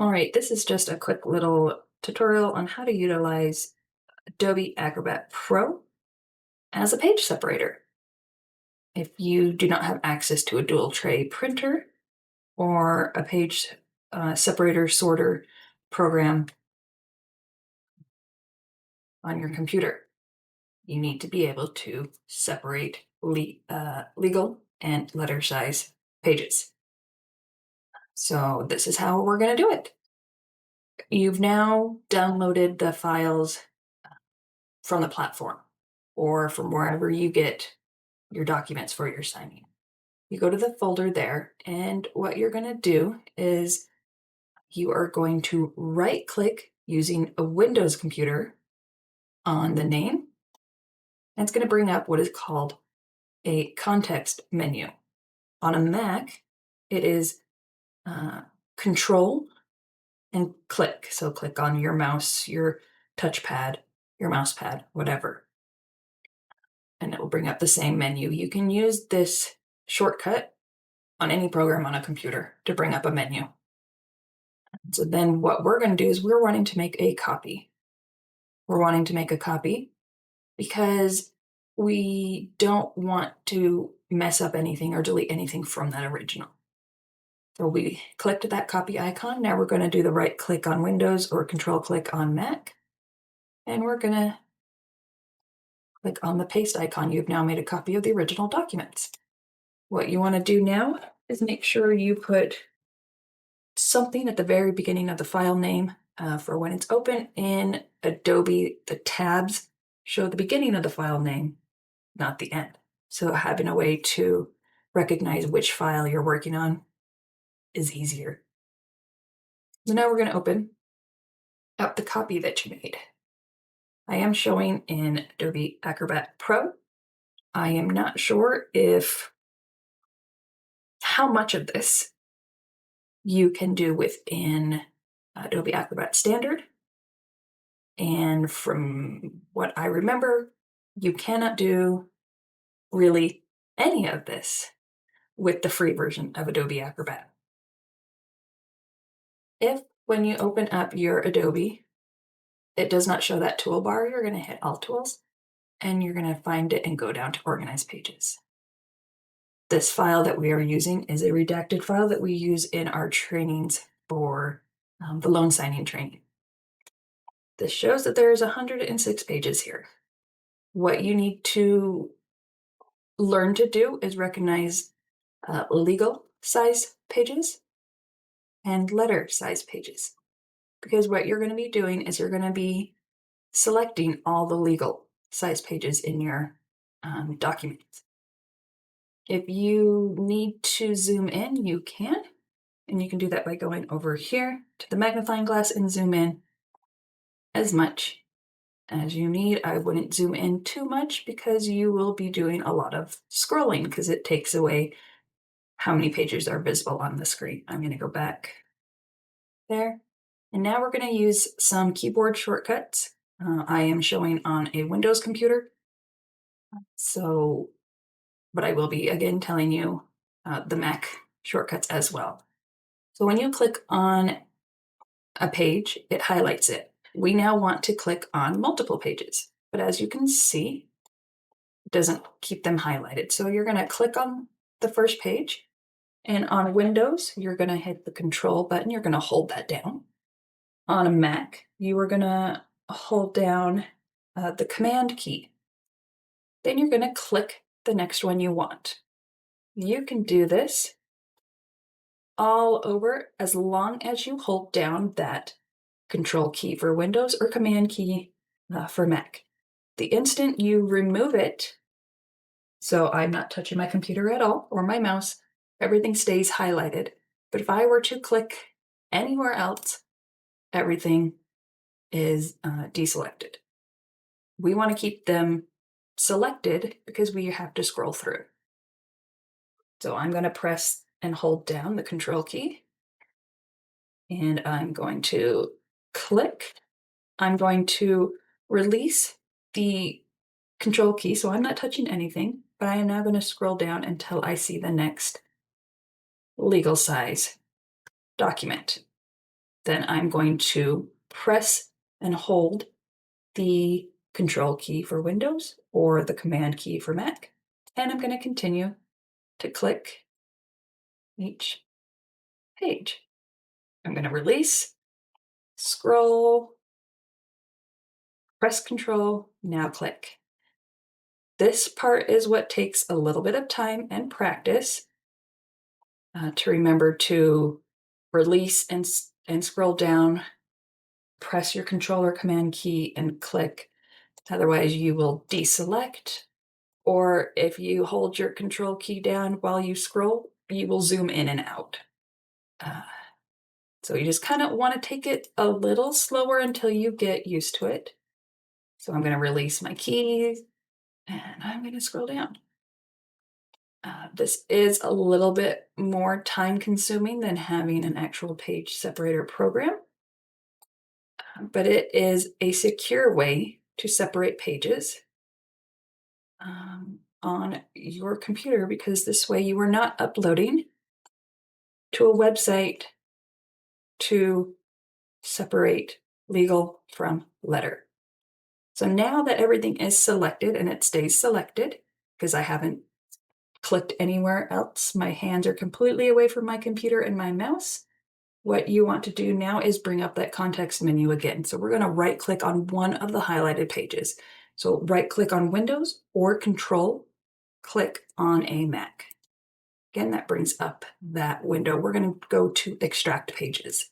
All right, this is just a quick little tutorial on how to utilize Adobe Acrobat Pro as a page separator. If you do not have access to a dual tray printer or a page separator sorter program on your computer, you need to be able to separate legal and letter size pages. So this is how we're going to do it. You've now downloaded the files from the platform or from wherever you get your documents for your signing. You go to the folder there, and what you're going to do is you are going to right click using a Windows computer on the name, and it's going to bring up what is called a context menu. On a Mac, it is Control and click. So click on your mouse, your touchpad, your mouse pad, whatever. And it will bring up the same menu. You can use this shortcut on any program on a computer to bring up a menu. So then what we're going to do is we're wanting to make a copy. We're wanting to make a copy because we don't want to mess up anything or delete anything from that original. So we clicked that copy icon. Now we're going to do the right click on Windows or control click on Mac. And we're going to click on the paste icon. You've now made a copy of the original documents. What you want to do now is make sure you put something at the very beginning of the file name. For when it's open in Adobe, the tabs show the beginning of the file name, not the end. So having a way to recognize which file you're working on is easier. So now we're going to open up the copy that you made. I am showing in Adobe Acrobat Pro. I am not sure how much of this you can do within Adobe Acrobat Standard. And from what I remember, you cannot do really any of this with the free version of Adobe Acrobat. If when you open up your Adobe, it does not show that toolbar, you're going to hit All Tools and you're going to find it and go down to Organize Pages. This file that we are using is a redacted file that we use in our trainings for the loan signing training. This shows that there's 106 pages here. What you need to learn to do is recognize legal size pages and letter size pages. Because what you're going to be doing is you're going to be selecting all the legal size pages in your documents. If you need to zoom in, you can. And you can do that by going over here to the magnifying glass and zoom in as much as you need. I wouldn't zoom in too much because you will be doing a lot of scrolling because it takes away how many pages are visible on the screen. I'm going to go back there. And now we're going to use some keyboard shortcuts. I am showing on a Windows computer. But I will be again telling you the Mac shortcuts as well. So when you click on a page, it highlights it. We now want to click on multiple pages, but as you can see, it doesn't keep them highlighted. So you're going to click on the first page, and on Windows, you're going to hit the Control button. You're going to hold that down. On a Mac, you are going to hold down the Command key. Then you're going to click the next one you want. You can do this all over as long as you hold down that Control key for Windows or Command key for Mac. The instant you remove it, so I'm not touching my computer at all or my mouse, everything stays highlighted. But if I were to click anywhere else, everything is deselected. We want to keep them selected because we have to scroll through. So I'm going to press and hold down the Control key, and I'm going to click. I'm going to release the Control key, so I'm not touching anything, but I am now going to scroll down until I see the next legal size document. then I'm going to press and hold the Control key for Windows or the Command key for Mac. And I'm going to continue to click each page. I'm going to release, scroll, press Control, now click. This part is what takes a little bit of time and practice to remember to release and scroll down, press your Control or Command key and click. Otherwise, you will deselect. Or if you hold your Control key down while you scroll, you will zoom in and out. So you just kind of want to take it a little slower until you get used to it. So I'm going to release my keys and I'm going to scroll down. This is a little bit more time consuming than having an actual page separator program, but it is a secure way to separate pages on your computer, because this way you are not uploading to a website to separate legal from letter. So now that everything is selected, and it stays selected because I haven't clicked anywhere else, my hands are completely away from my computer and my mouse. What you want to do now is bring up that context menu again. So we're going to right click on one of the highlighted pages. So right click on Windows or Control click on a Mac. Again, that brings up that window. We're going to go to extract pages.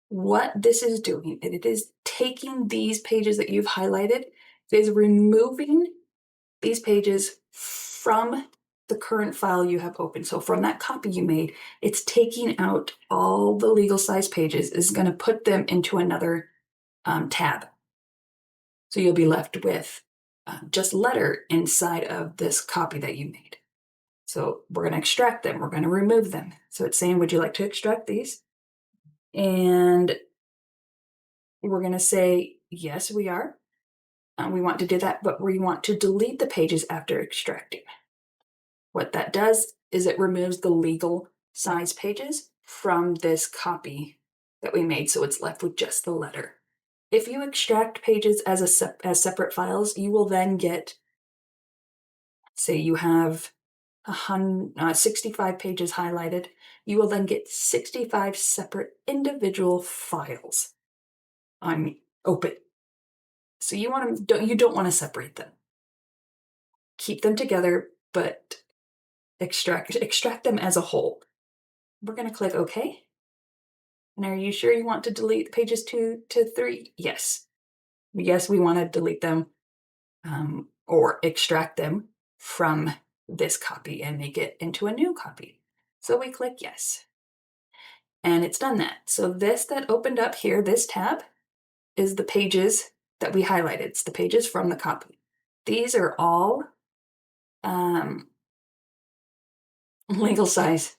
What this is doing, it is taking these pages that you've highlighted, it is removing these pages from the current file you have open. So from that copy you made, it's taking out all the legal size pages, is going to put them into another tab. So you'll be left with just letter inside of this copy that you made. So we're going to extract them. We're going to remove them. So it's saying, would you like to extract these? And we're going to say, yes, we are. We want to do that, but we want to delete the pages after extracting. What that does is it removes the legal size pages from this copy that we made, so it's left with just the letter. If you extract pages as separate files, you will then get, say you have 65 pages highlighted, you will then get 65 separate individual files on open. So you don't want to separate them. Keep them together, but extract them as a whole. We're going to click OK. And are you sure you want to delete pages 2 to 3? Yes. Yes, we want to delete them or extract them from this copy and make it into a new copy. So we click yes. And it's done that. So this that opened up here, this tab, is the pages that we highlighted. It's the pages from the copy. These are all legal size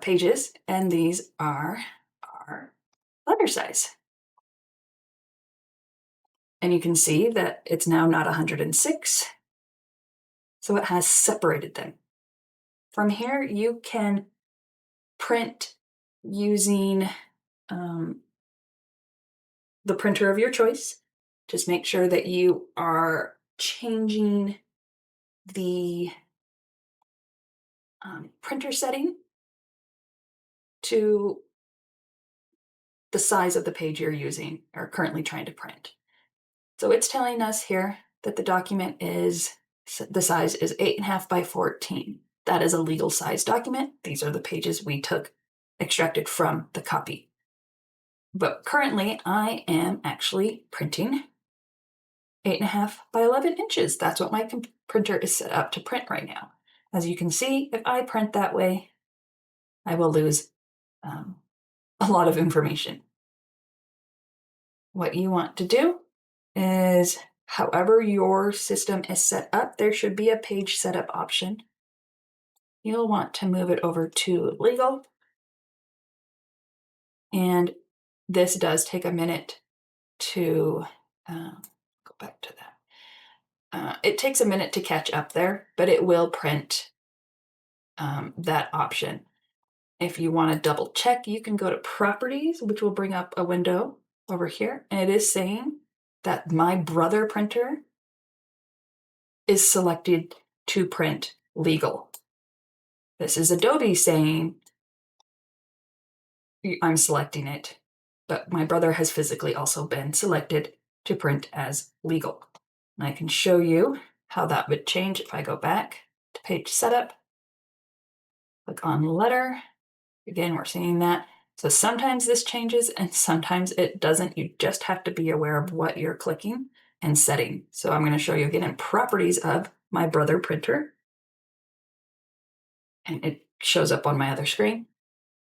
pages, and these are our letter size. And you can see that it's now not 106, so it has separated them. From here, you can print using the printer of your choice. Just make sure that you are changing the printer setting to the size of the page you're using or currently trying to print. So it's telling us here that the document is, the size is 8.5 by 14. That is a legal size document. These are the pages we extracted from the copy. But currently I am actually printing 8.5 by 11 inches. That's what my printer is set up to print right now. As you can see, if I print that way, I will lose a lot of information. What you want to do is, however your system is set up, there should be a page setup option. You'll want to move it over to legal. And this does take a minute to go back to that. It takes a minute to catch up there, but it will print that option. If you want to double check, you can go to Properties, which will bring up a window over here. And it is saying that my Brother printer is selected to print legal. This is Adobe saying I'm selecting it, but my Brother has physically also been selected to print as legal. And I can show you how that would change if I go back to page setup, click on letter. Again, we're seeing that. So sometimes this changes and sometimes it doesn't. You just have to be aware of what you're clicking and setting. So I'm going to show you again in properties of my Brother printer. And it shows up on my other screen.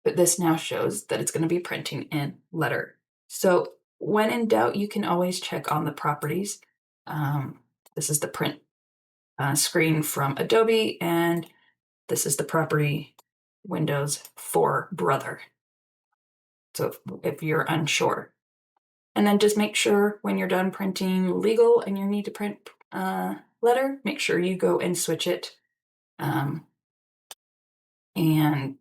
But this now shows that it's going to be printing in letter. So when in doubt, you can always check on the properties. This is the print screen from Adobe, and this is the property windows for Brother. So if you're unsure. And then just make sure when you're done printing legal and you need to print letter, make sure you go and switch it. And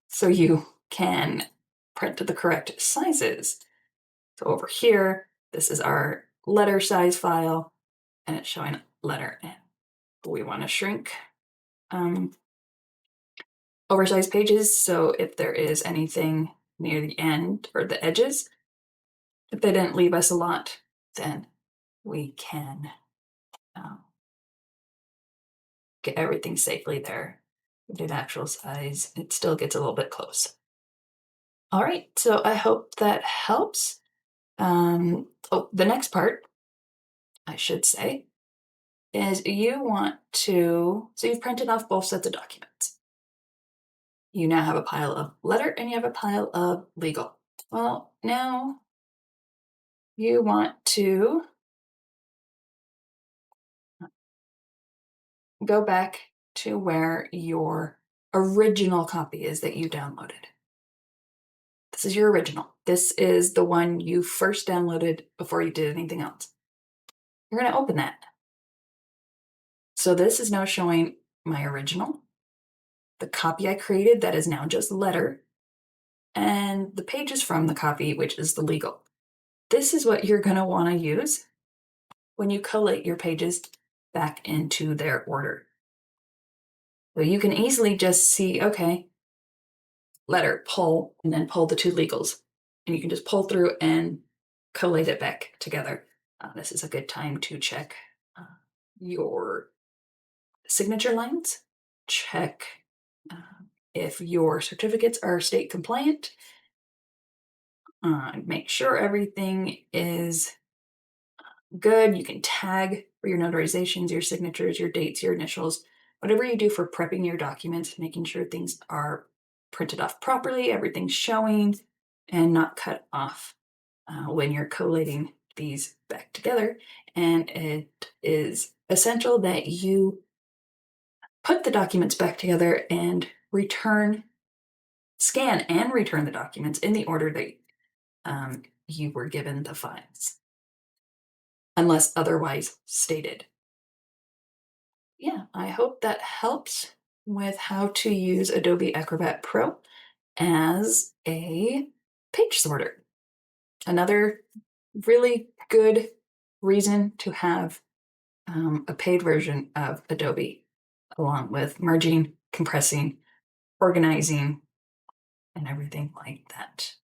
so you can print to the correct sizes. So over here, this is our letter size file, and it's showing letter N. We want to shrink oversized pages, so if there is anything near the end or the edges, if they didn't leave us a lot, then we can get everything safely there. We do natural size, it still gets a little bit close. All right, so I hope that helps. The next part, I should say, is you want to, so you've printed off both sets of documents. You now have a pile of letter and you have a pile of legal. Well, now you want to go back to where your original copy is that you downloaded. This is your original. This is the one you first downloaded before you did anything else. You're going to open that. So this is now showing my original, the copy I created that is now just letter, and the pages from the copy, which is the legal. This is what you're going to want to use when you collate your pages back into their order. So you can easily just see, okay, letter, pull, and then pull the two legals. And you can just pull through and collate it back together. This is a good time to check your signature lines, check if your certificates are state compliant, make sure everything is good. You can tag for your notarizations, your signatures, your dates, your initials, whatever you do for prepping your documents, making sure things are printed off properly, everything's showing and not cut off when you're collating these back together. And it is essential that you put the documents back together and scan and return the documents in the order that you were given the files, unless otherwise stated. Yeah, I hope that helps with how to use Adobe Acrobat Pro as a page sorter. Another really good reason to have a paid version of Adobe, along with merging, compressing, organizing, and everything like that.